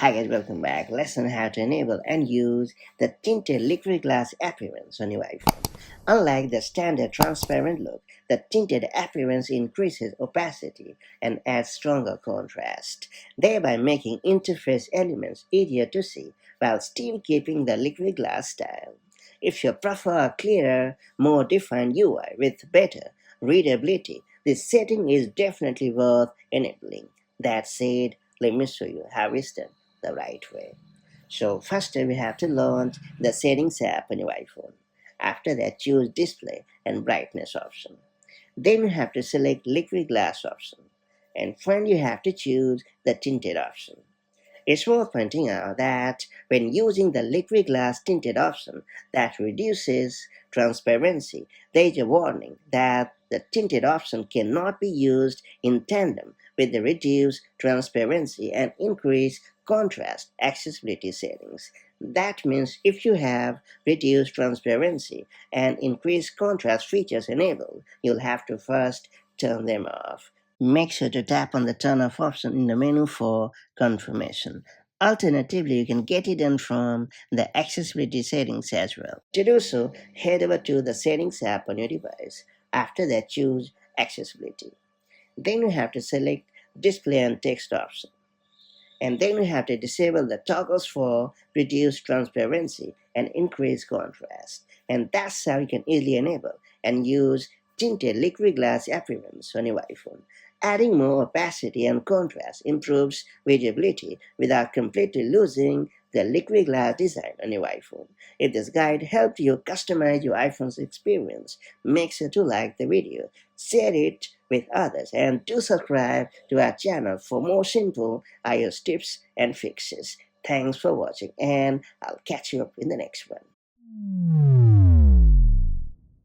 Hi guys, welcome back. Let's learn how to enable and use the tinted liquid glass appearance on your iPhone. Unlike the standard transparent look, the tinted appearance increases opacity and adds stronger contrast, thereby making interface elements easier to see while still keeping the liquid glass style. If you prefer a clearer, more defined UI with better readability, this setting is definitely worth enabling. That said, let me show you how it's done the right way. So first we have to launch the settings app on your iPhone. After that, choose display and brightness option. Then you have to select liquid glass option. And finally you have to choose the tinted option. It's worth pointing out that when using the liquid glass tinted option that reduces transparency, there is a warning that the tinted option cannot be used in tandem with the reduced transparency and increased contrast accessibility settings. That means if you have reduced transparency and increased contrast features enabled, you'll have to first turn them off. Make sure to tap on the turn off option in the menu for confirmation. Alternatively, you can get it done from the accessibility settings as well. To do so, head over to the settings app on your device. After that, choose accessibility. Then you have to select display and text option. And then you have to disable the toggles for reduced transparency and increased contrast. And that's how you can easily enable and use tinted liquid glass appearance on your iPhone. Adding more opacity and contrast improves readability without completely losing the liquid glass design on your iPhone. If this guide helped you customize your iPhone's experience, make sure to like the video, share it with others, and do subscribe to our channel for more simple iOS tips and fixes. Thanks for watching, and I'll catch you up in the next one.